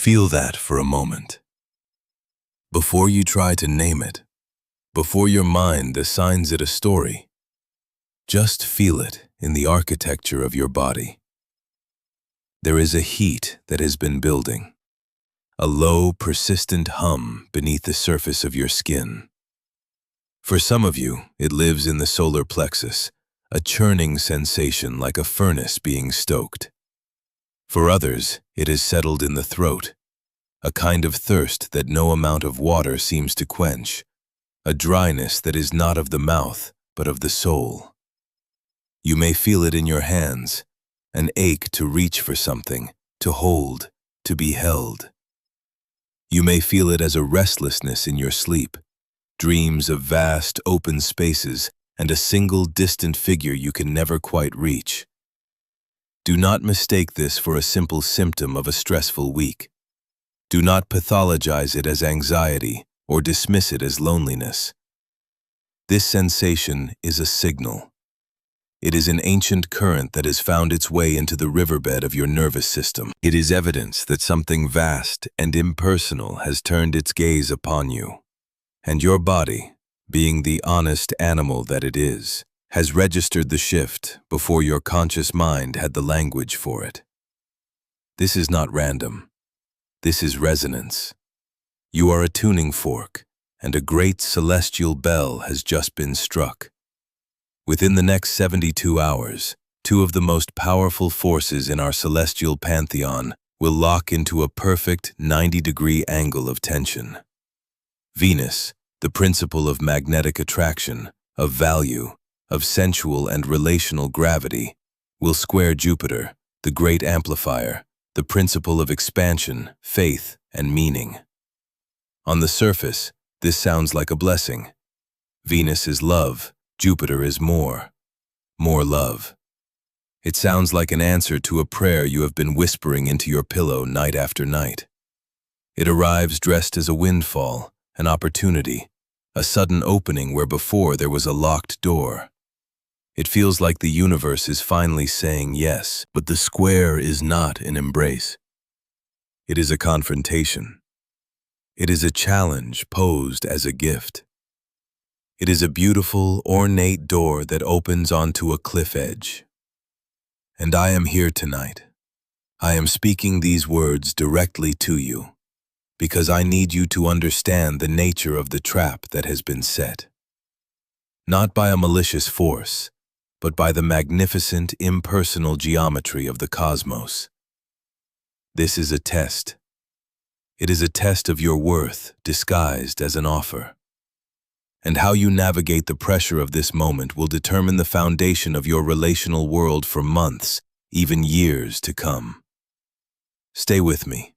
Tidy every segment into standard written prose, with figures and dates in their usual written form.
Feel that for a moment. Before you try to name it, before your mind assigns it a story, just feel it in the architecture of your body. There is a heat that has been building, a low, persistent hum beneath the surface of your skin. For some of you, it lives in the solar plexus, a churning sensation like a furnace being stoked. For others, it has settled in the throat, a kind of thirst that no amount of water seems to quench, a dryness that is not of the mouth, but of the soul. You may feel it in your hands, an ache to reach for something, to hold, to be held. You may feel it as a restlessness in your sleep, dreams of vast, open spaces and a single distant figure you can never quite reach. Do not mistake this for a simple symptom of a stressful week. Do not pathologize it as anxiety or dismiss it as loneliness. This sensation is a signal. It is an ancient current that has found its way into the riverbed of your nervous system. It is evidence that something vast and impersonal has turned its gaze upon you, and your body, being the honest animal that it is, has registered the shift before your conscious mind had the language for it. This is not random. This is resonance. You are a tuning fork, and a great celestial bell has just been struck. Within the next 72 hours, two of the most powerful forces in our celestial pantheon will lock into a perfect 90-degree angle of tension. Venus, the principle of magnetic attraction, of value, of sensual and relational gravity, will square Jupiter, the great amplifier, the principle of expansion, faith, and meaning. On the surface, this sounds like a blessing. Venus is love, Jupiter is more love. It sounds like an answer to a prayer you have been whispering into your pillow night after night. It arrives dressed as a windfall, an opportunity, a sudden opening where before there was a locked door. It feels like the universe is finally saying yes, but the square is not an embrace. It is a confrontation. It is a challenge posed as a gift. It is a beautiful, ornate door that opens onto a cliff edge. And I am here tonight. I am speaking these words directly to you, because I need you to understand the nature of the trap that has been set. Not by a malicious force, but by the magnificent, impersonal geometry of the cosmos. This is a test. It is a test of your worth disguised as an offer. And how you navigate the pressure of this moment will determine the foundation of your relational world for months, even years to come. Stay with me.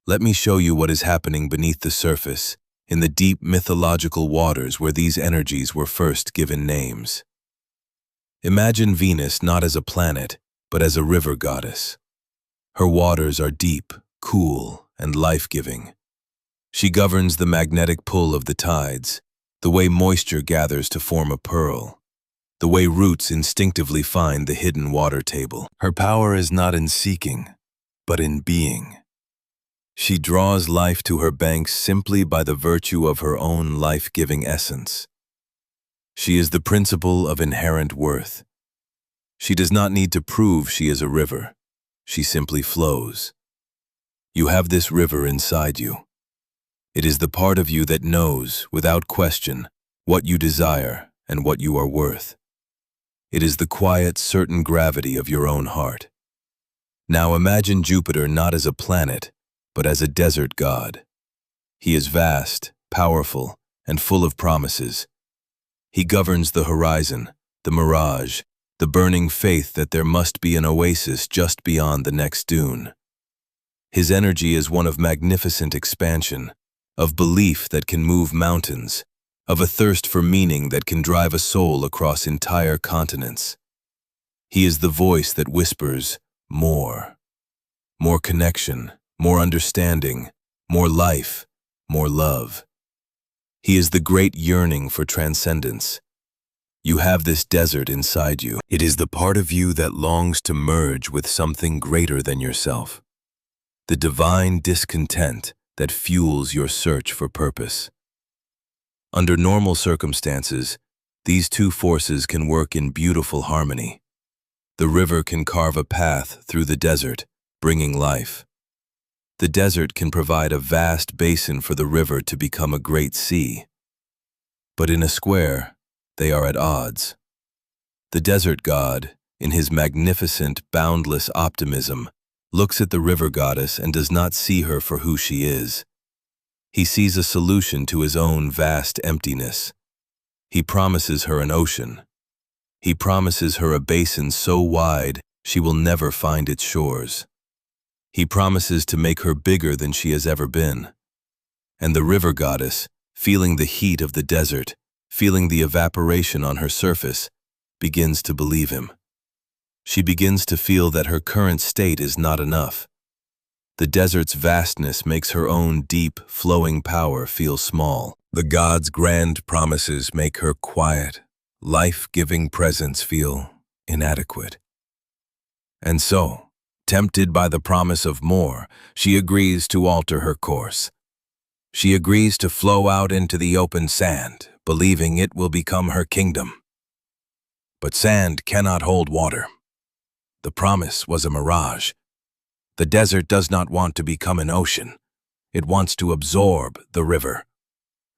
Let me show you what is happening beneath the surface, in the deep mythological waters where these energies were first given names. Imagine Venus not as a planet, but as a river goddess. Her waters are deep, cool, and life-giving. She governs the magnetic pull of the tides, the way moisture gathers to form a pearl, the way roots instinctively find the hidden water table. Her power is not in seeking, but in being. She draws life to her banks simply by the virtue of her own life-giving essence. She is the principle of inherent worth. She does not need to prove she is a river. She simply flows. You have this river inside you. It is the part of you that knows, without question, what you desire and what you are worth. It is the quiet, certain gravity of your own heart. Now imagine Jupiter not as a planet, but as a desert god. He is vast, powerful, and full of promises. He governs the horizon, the mirage, the burning faith that there must be an oasis just beyond the next dune. His energy is one of magnificent expansion, of belief that can move mountains, of a thirst for meaning that can drive a soul across entire continents. He is the voice that whispers, more connection, more understanding, more life, more love. He is the great yearning for transcendence. You have this desert inside you. It is the part of you that longs to merge with something greater than yourself. the divine discontent that fuels your search for purpose. Under normal circumstances, these two forces can work in beautiful harmony. The river can carve a path through the desert, bringing life. The desert can provide a vast basin for the river to become a great sea. But in a square, they are at odds. The desert god, in his magnificent, boundless optimism, looks at the river goddess and does not see her for who she is. He sees a solution to his own vast emptiness. He promises her an ocean. He promises her a basin so wide she will never find its shores. He promises to make her bigger than she has ever been. And the river goddess, feeling the heat of the desert, feeling the evaporation on her surface, begins to believe him. She begins to feel that her current state is not enough. The desert's vastness makes her own deep, flowing power feel small. The god's grand promises make her quiet, life-giving presence feel inadequate. And so, tempted by the promise of more, she agrees to alter her course. She agrees to flow out into the open sand, believing it will become her kingdom. But sand cannot hold water. The promise was a mirage. The desert does not want to become an ocean. It wants to absorb the river.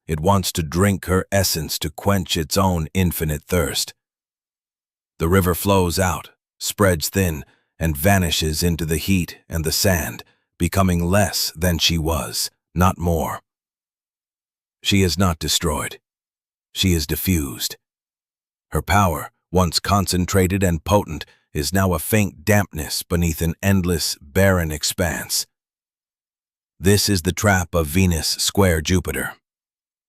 It wants to drink her essence to quench its own infinite thirst. The river flows out, spreads thin, and vanishes into the heat and the sand, becoming less than she was, not more. She is not destroyed. She is diffused. Her power, once concentrated and potent, is now a faint dampness beneath an endless, barren expanse. This is the trap of Venus square Jupiter.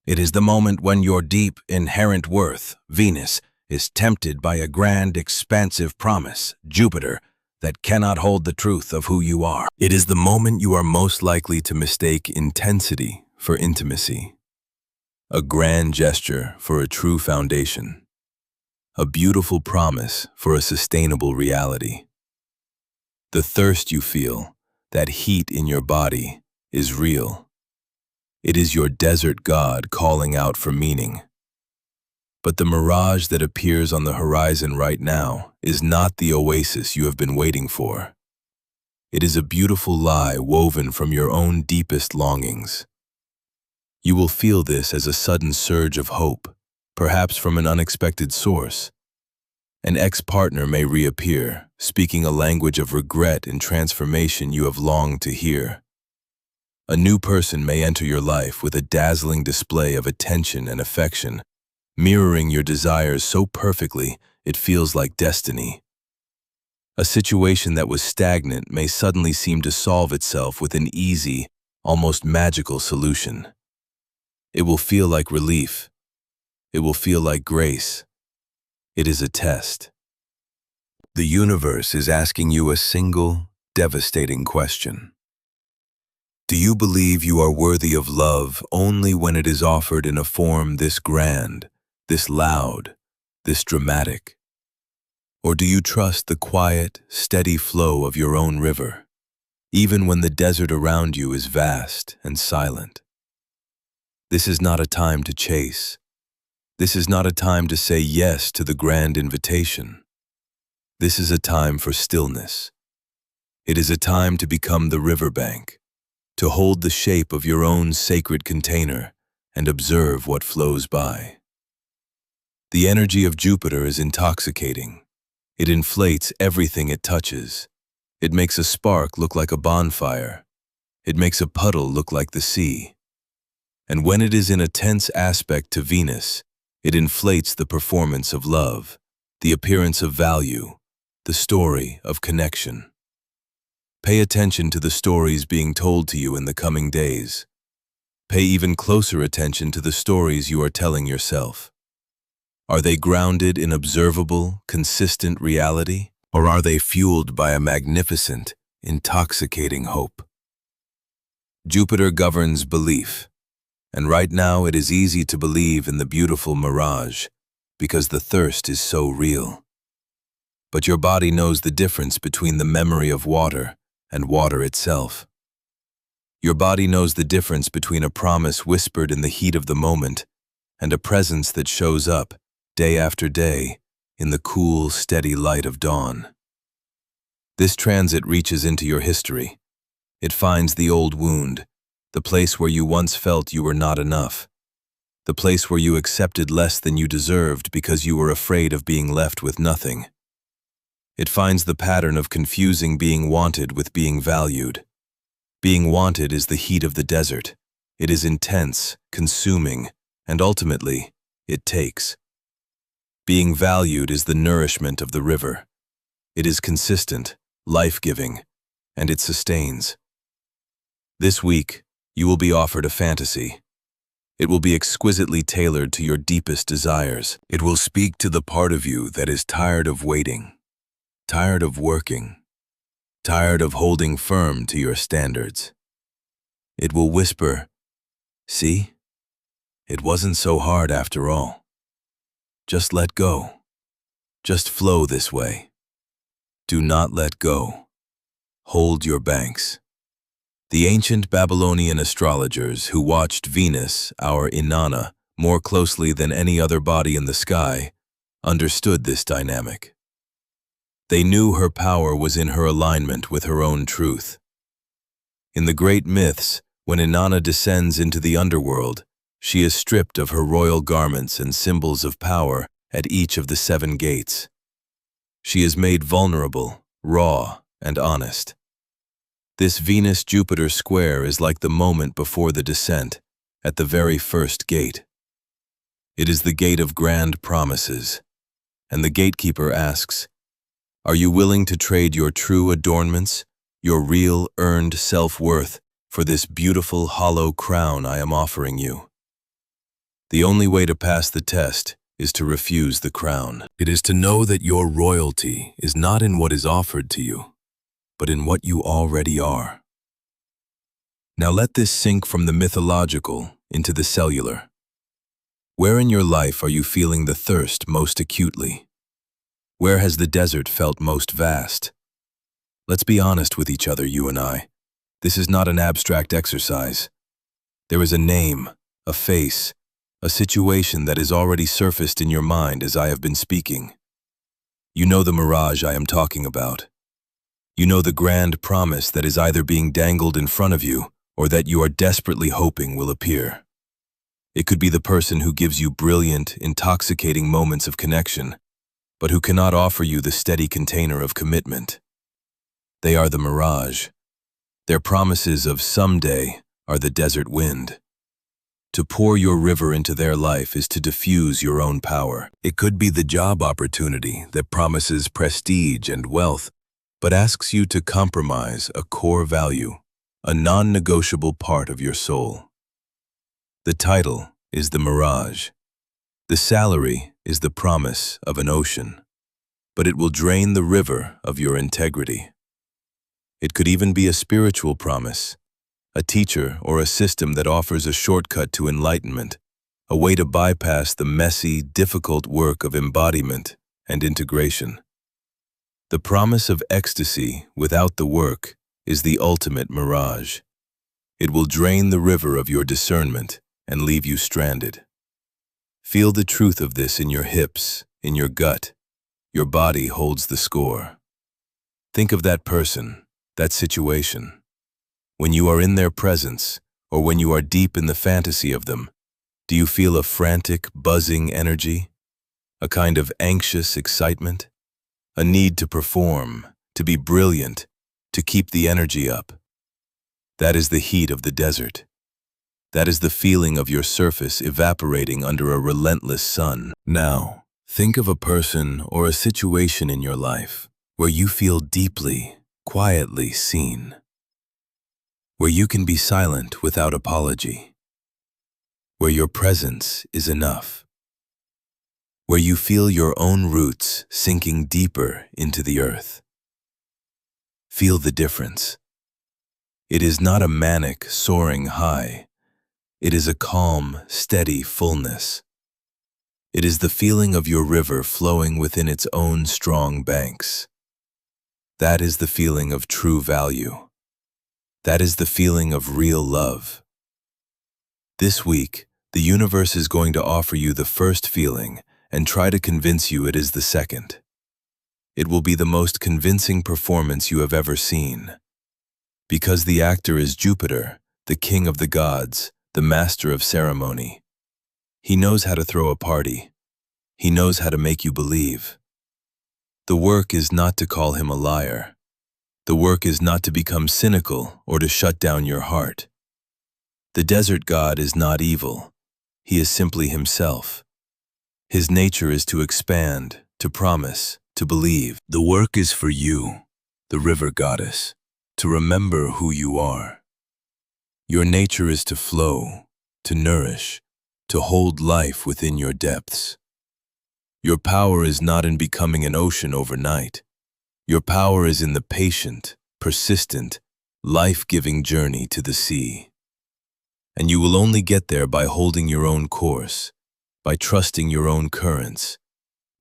It is the moment when your deep, inherent worth, Venus, is tempted by a grand, expansive promise, Jupiter, that cannot hold the truth of who you are. It is the moment you are most likely to mistake intensity for intimacy, a grand gesture for a true foundation, a beautiful promise for a sustainable reality. The thirst you feel, that heat in your body, is real. It is your desert god calling out for meaning. But the mirage that appears on the horizon right now is not the oasis you have been waiting for. It is a beautiful lie woven from your own deepest longings. You will feel this as a sudden surge of hope, perhaps from an unexpected source. An ex-partner may reappear, speaking a language of regret and transformation you have longed to hear. A new person may enter your life with a dazzling display of attention and affection, mirroring your desires so perfectly it feels like destiny. A situation that was stagnant may suddenly seem to solve itself with an easy, almost magical solution. It will feel like relief. It will feel like grace. It is a test. The universe is asking you a single, devastating question. Do you believe you are worthy of love only when it is offered in a form this grand, this loud, this dramatic? Or do you trust the quiet, steady flow of your own river, even when the desert around you is vast and silent? This is not a time to chase. This is not a time to say yes to the grand invitation. This is a time for stillness. It is a time to become the riverbank, to hold the shape of your own sacred container and observe what flows by. The energy of Jupiter is intoxicating. It inflates everything it touches. It makes a spark look like a bonfire. It makes a puddle look like the sea. And when it is in a tense aspect to Venus, it inflates the performance of love, the appearance of value, the story of connection. Pay attention to the stories being told to you in the coming days. Pay even closer attention to the stories you are telling yourself. Are they grounded in observable, consistent reality, or are they fueled by a magnificent, intoxicating hope? Jupiter governs belief, and right now it is easy to believe in the beautiful mirage because the thirst is so real. But your body knows the difference between the memory of water and water itself. Your body knows the difference between a promise whispered in the heat of the moment and a presence that shows up, day after day, in the cool, steady light of dawn. This transit reaches into your history. It finds the old wound, the place where you once felt you were not enough, the place where you accepted less than you deserved because you were afraid of being left with nothing. It finds the pattern of confusing being wanted with being valued. Being wanted is the heat of the desert. It is intense, consuming, and ultimately, it takes. Being valued is the nourishment of the river. It is consistent, life-giving, and it sustains. This week, you will be offered a fantasy. It will be exquisitely tailored to your deepest desires. It will speak to the part of you that is tired of waiting, tired of working, tired of holding firm to your standards. It will whisper, "See? It wasn't so hard after all. Just let go. Just flow this way. Do not let go. Hold your banks." The ancient Babylonian astrologers who watched Venus, our Inanna, more closely than any other body in the sky, understood this dynamic. They knew her power was in her alignment with her own truth. In the great myths, when Inanna descends into the underworld, she is stripped of her royal garments and symbols of power at each of the 7 gates. She is made vulnerable, raw, and honest. This Venus-Jupiter square is like the moment before the descent, at the very first gate. It is the gate of grand promises, and the gatekeeper asks, "Are you willing to trade your true adornments, your real earned self-worth, for this beautiful hollow crown I am offering you?" The only way to pass the test is to refuse the crown. It is to know that your royalty is not in what is offered to you, but in what you already are. Now let this sink from the mythological into the cellular. Where in your life are you feeling the thirst most acutely? Where has the desert felt most vast? Let's be honest with each other, you and I. This is not an abstract exercise. There is a name, a face, a situation that has already surfaced in your mind as I have been speaking. You know the mirage I am talking about. You know the grand promise that is either being dangled in front of you or that you are desperately hoping will appear. It could be the person who gives you brilliant, intoxicating moments of connection, but who cannot offer you the steady container of commitment. They are the mirage. Their promises of someday are the desert wind. To pour your river into their life is to diffuse your own power. It could be the job opportunity that promises prestige and wealth, but asks you to compromise a core value, a non-negotiable part of your soul. The title is the mirage. The salary is the promise of an ocean, but it will drain the river of your integrity. It could even be a spiritual promise, a teacher or a system that offers a shortcut to enlightenment, a way to bypass the messy, difficult work of embodiment and integration. The promise of ecstasy without the work is the ultimate mirage. It will drain the river of your discernment and leave you stranded. Feel the truth of this in your hips, in your gut. Your body holds the score. Think of that person, that situation. When you are in their presence, or when you are deep in the fantasy of them, do you feel a frantic, buzzing energy? A kind of anxious excitement? A need to perform, to be brilliant, to keep the energy up? That is the heat of the desert. That is the feeling of your surface evaporating under a relentless sun. Now, think of a person or a situation in your life where you feel deeply, quietly seen. Where you can be silent without apology. Where your presence is enough. Where you feel your own roots sinking deeper into the earth. Feel the difference. It is not a manic, soaring high. It is a calm, steady fullness. It is the feeling of your river flowing within its own strong banks. That is the feeling of true value. That is the feeling of real love. This week, the universe is going to offer you the first feeling and try to convince you it is the second. It will be the most convincing performance you have ever seen. Because the actor is Jupiter, the king of the gods, the master of ceremony. He knows how to throw a party. He knows how to make you believe. The work is not to call him a liar. The work is not to become cynical or to shut down your heart. The desert god is not evil. He is simply himself. His nature is to expand, to promise, to believe. The work is for you, the river goddess, to remember who you are. Your nature is to flow, to nourish, to hold life within your depths. Your power is not in becoming an ocean overnight. Your power is in the patient, persistent, life-giving journey to the sea. And you will only get there by holding your own course, by trusting your own currents,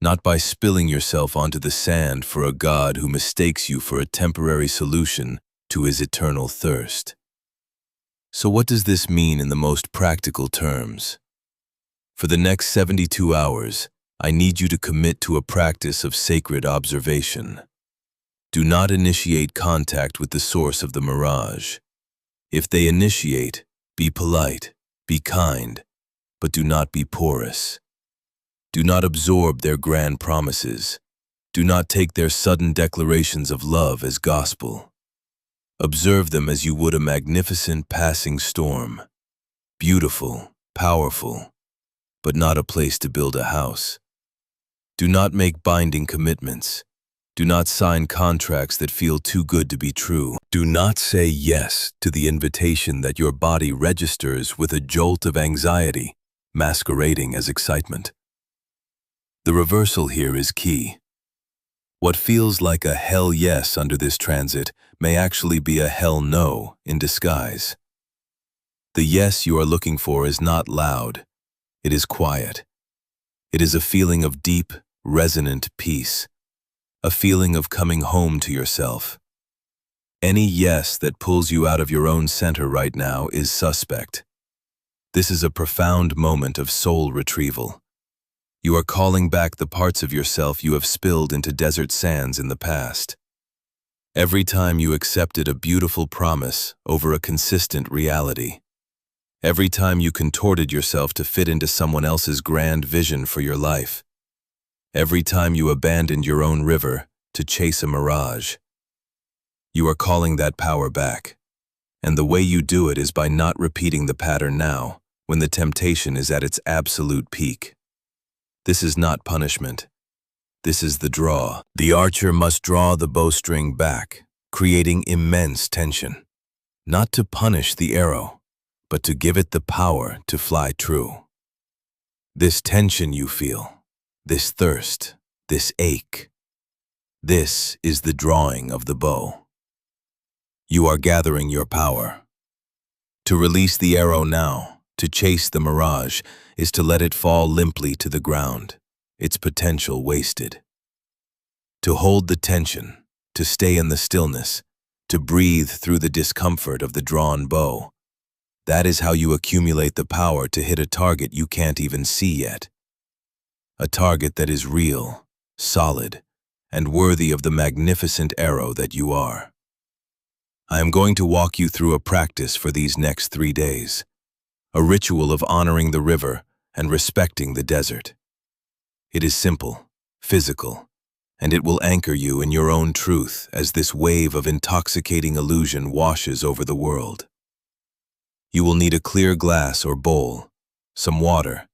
not by spilling yourself onto the sand for a god who mistakes you for a temporary solution to his eternal thirst. So what does this mean in the most practical terms? For the next 72 hours, I need you to commit to a practice of sacred observation. Do not initiate contact with the source of the mirage. If they initiate, be polite, be kind, but do not be porous. Do not absorb their grand promises. Do not take their sudden declarations of love as gospel. Observe them as you would a magnificent passing storm. Beautiful, powerful, but not a place to build a house. Do not make binding commitments. Do not sign contracts that feel too good to be true. Do not say yes to the invitation that your body registers with a jolt of anxiety, masquerading as excitement. The reversal here is key. What feels like a hell yes under this transit may actually be a hell no in disguise. The yes you are looking for is not loud. It is quiet. It is a feeling of deep, resonant peace. A feeling of coming home to yourself. Any yes that pulls you out of your own center right now is suspect. This is a profound moment of soul retrieval. You are calling back the parts of yourself you have spilled into desert sands in the past. Every time you accepted a beautiful promise over a consistent reality. Every time you contorted yourself to fit into someone else's grand vision for your life. Every time you abandoned your own river to chase a mirage. You are calling that power back. And the way you do it is by not repeating the pattern now, when the temptation is at its absolute peak. This is not punishment. This is the draw. The archer must draw the bowstring back, creating immense tension. Not to punish the arrow, but to give it the power to fly true. This tension you feel, this thirst, this ache. This is the drawing of the bow. You are gathering your power. To release the arrow now, to chase the mirage, is to let it fall limply to the ground, its potential wasted. To hold the tension, to stay in the stillness, to breathe through the discomfort of the drawn bow. That is how you accumulate the power to hit a target you can't even see yet. A target that is real, solid, and worthy of the magnificent arrow that you are. I am going to walk you through a practice for these next 3 days, a ritual of honoring the river and respecting the desert. It is simple, physical, and it will anchor you in your own truth as this wave of intoxicating illusion washes over the world. You will need a clear glass or bowl, some water,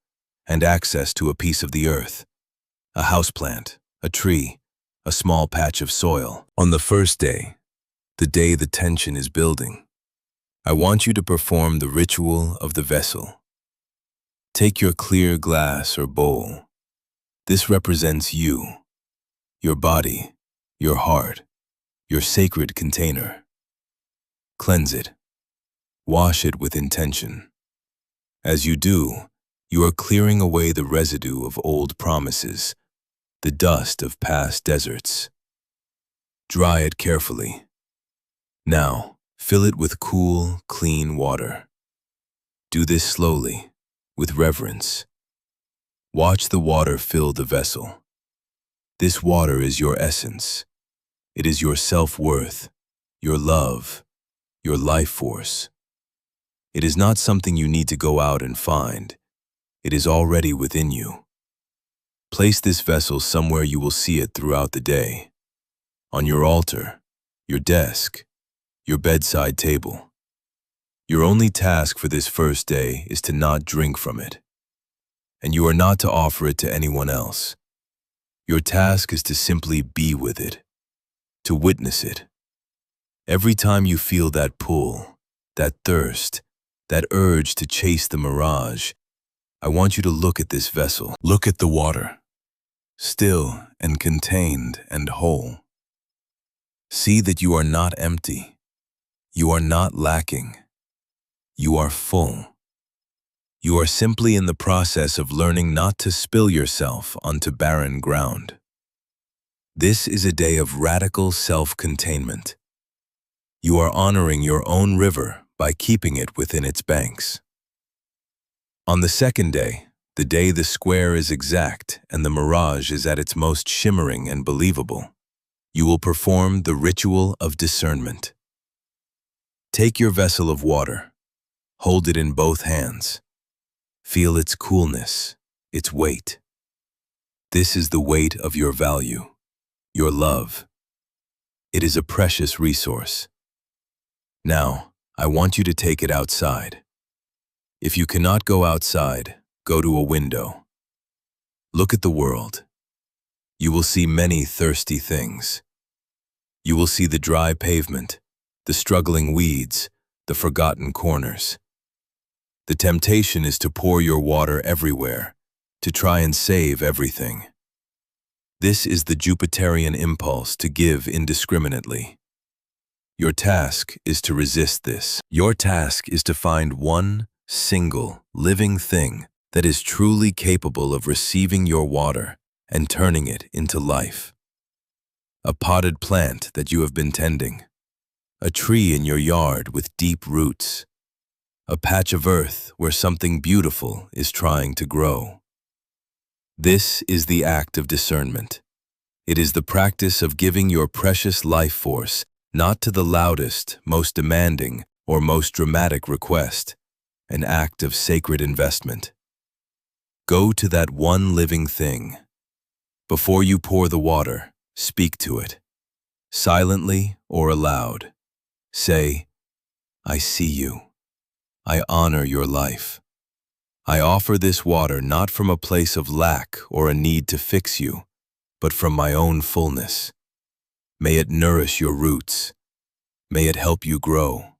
and access to a piece of the earth, a houseplant, a tree, a small patch of soil. On the first day, the day the tension is building, I want you to perform the ritual of the vessel. Take your clear glass or bowl. This represents you, your body, your heart, your sacred container. Cleanse it. Wash it with intention. As you do, you are clearing away the residue of old promises, the dust of past deserts. Dry it carefully. Now, Fill it with cool, clean water. Do this slowly, with reverence. Watch the water fill the vessel. This water is your essence. It is your self-worth, your love, your life force. It is not something you need to go out and find. It is already within you. Place this vessel somewhere you will see it throughout the day. On your altar, your desk, your bedside table. Your only task for this first day is to not drink from it. And you are not to offer it to anyone else. Your task is to simply be with it, to witness it. Every time you feel that pull, that thirst, that urge to chase the mirage, I want you to look at this vessel. Look at the water, still and contained and whole. See that you are not empty. You are not lacking. You are full. You are simply in the process of learning not to spill yourself onto barren ground. This is a day of radical self-containment. You are honoring your own river by keeping it within its banks. On the second day, the day the square is exact and the mirage is at its most shimmering and believable, you will perform the ritual of discernment. Take your vessel of water. Hold it in both hands. Feel its coolness, its weight. This is the weight of your value, your love. It is a precious resource. Now, I want you to take it outside. If you cannot go outside, go to a window. Look at the world. You will see many thirsty things. You will see the dry pavement, the struggling weeds, the forgotten corners. The temptation is to pour your water everywhere, to try and save everything. This is the Jupiterian impulse to give indiscriminately. Your task is to resist this. Your task is to find one single living thing that is truly capable of receiving your water and turning it into life. A potted plant that you have been tending, a tree in your yard with deep roots, a patch of earth where something beautiful is trying to grow. This is the act of discernment. It is the practice of giving your precious life force not to the loudest, most demanding, or most dramatic request, an act of sacred investment. Go to that one living thing. Before you pour the water, speak to it, silently or aloud. Say, I see you. I honor your life. I offer this water not from a place of lack or a need to fix you, but from my own fullness. May it nourish your roots. May it help you grow.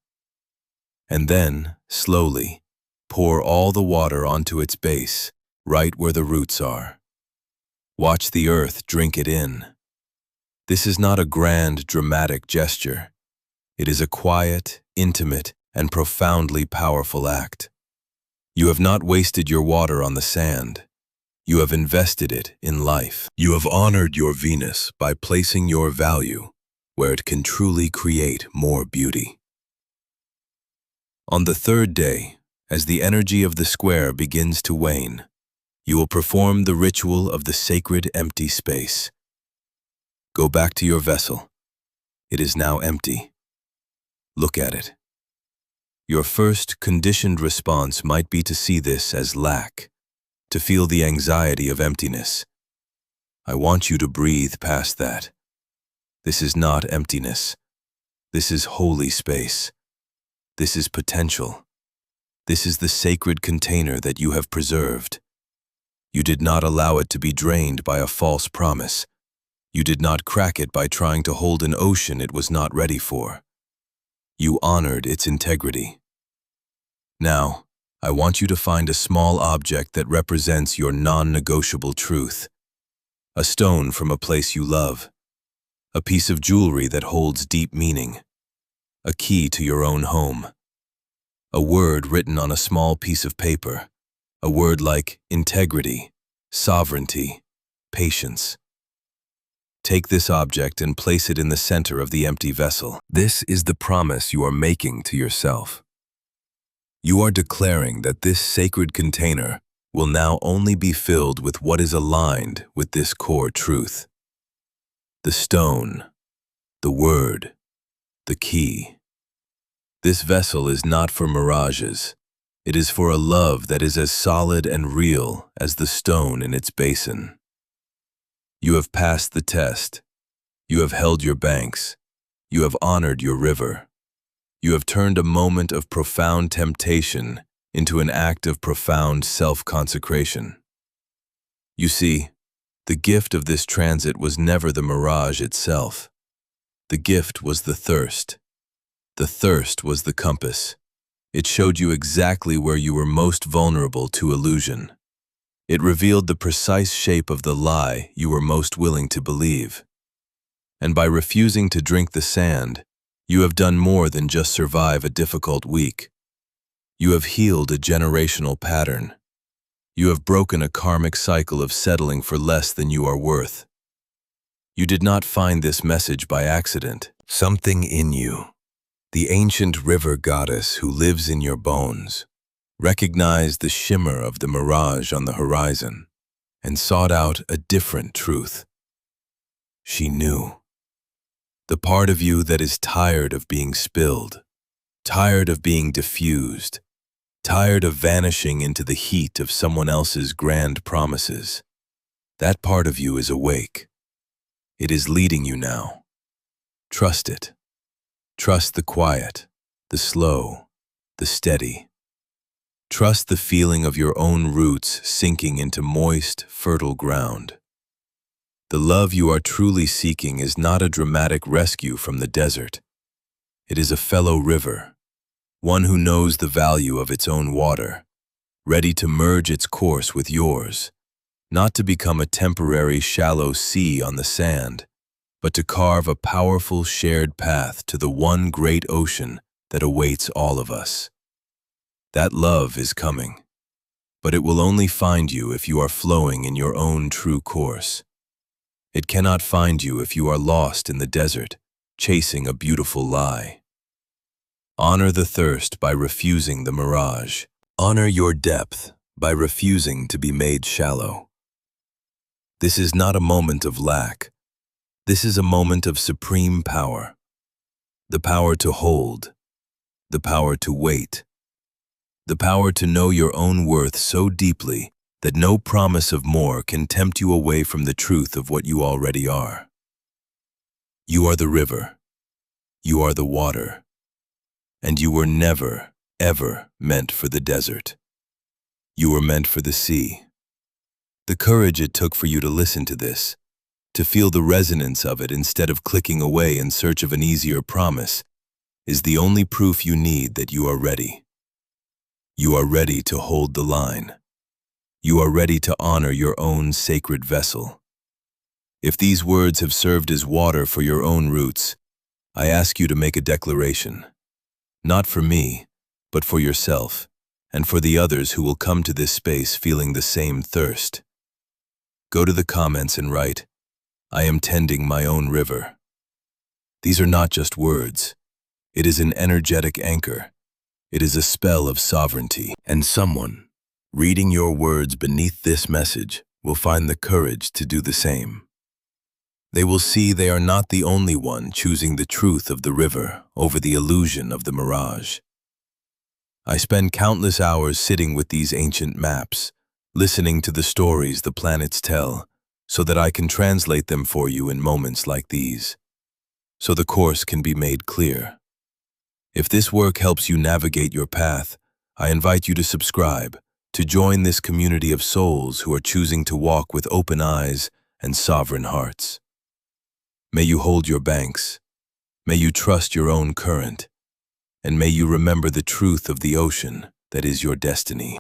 And then, slowly, pour all the water onto its base, right where the roots are. Watch the earth drink it in. This is not a grand, dramatic gesture. It is a quiet, intimate, and profoundly powerful act. You have not wasted your water on the sand. You have invested it in life. You have honored your Venus by placing your value where it can truly create more beauty. On the third day, as the energy of the square begins to wane, you will perform the ritual of the sacred empty space. Go back to your vessel. It is now empty. Look at it. Your first conditioned response might be to see this as lack, to feel the anxiety of emptiness. I want you to breathe past that. This is not emptiness. This is holy space. This is potential. This is the sacred container that you have preserved. You did not allow it to be drained by a false promise. You did not crack it by trying to hold an ocean it was not ready for. You honored its integrity. Now, I want you to find a small object that represents your non-negotiable truth. A stone from a place you love. A piece of jewelry that holds deep meaning. A key to your own home. A word written on a small piece of paper. A word like integrity, sovereignty, patience. Take this object and place it in the center of the empty vessel. This is the promise you are making to yourself. You are declaring that this sacred container will now only be filled with what is aligned with this core truth. The stone, the word, the key. This vessel is not for mirages. It is for a love that is as solid and real as the stone in its basin. You have passed the test. You have held your banks. You have honored your river. You have turned a moment of profound temptation into an act of profound self-consecration. You see, the gift of this transit was never the mirage itself. The gift was the thirst. The thirst was the compass. It showed you exactly where you were most vulnerable to illusion. It revealed the precise shape of the lie you were most willing to believe. And by refusing to drink the sand, you have done more than just survive a difficult week. You have healed a generational pattern. You have broken a karmic cycle of settling for less than you are worth. You did not find this message by accident. Something in you, the ancient river goddess who lives in your bones, recognized the shimmer of the mirage on the horizon and sought out a different truth. She knew. The part of you that is tired of being spilled, tired of being diffused, tired of vanishing into the heat of someone else's grand promises. That part of you is awake. It is leading you now. Trust it. Trust the quiet, the slow, the steady. Trust the feeling of your own roots sinking into moist, fertile ground. The love you are truly seeking is not a dramatic rescue from the desert. It is a fellow river, one who knows the value of its own water, ready to merge its course with yours, not to become a temporary shallow sea on the sand, but to carve a powerful shared path to the one great ocean that awaits all of us. That love is coming, but it will only find you if you are flowing in your own true course. It cannot find you if you are lost in the desert, chasing a beautiful lie. Honor the thirst by refusing the mirage. Honor your depth by refusing to be made shallow. This is not a moment of lack. This is a moment of supreme power. The power to hold. The power to wait. The power to know your own worth so deeply that no promise of more can tempt you away from the truth of what you already are. You are the river. You are the water. And you were never, ever meant for the desert. You were meant for the sea. The courage it took for you to listen to this, to feel the resonance of it instead of clicking away in search of an easier promise, is the only proof you need that you are ready. You are ready to hold the line. You are ready to honor your own sacred vessel. If these words have served as water for your own roots, I ask you to make a declaration, not for me, but for yourself, and for the others who will come to this space feeling the same thirst. Go to the comments and write, "I am tending my own river." These are not just words. It is an energetic anchor. It is a spell of sovereignty. And someone, reading your words beneath this message, will find the courage to do the same. They will see they are not the only one choosing the truth of the river over the illusion of the mirage. I spend countless hours sitting with these ancient maps, listening to the stories the planets tell, so that I can translate them for you in moments like these, so the course can be made clear. If this work helps you navigate your path, I invite you to subscribe, to join this community of souls who are choosing to walk with open eyes and sovereign hearts. May you hold your banks, may you trust your own current, and may you remember the truth of the ocean that is your destiny.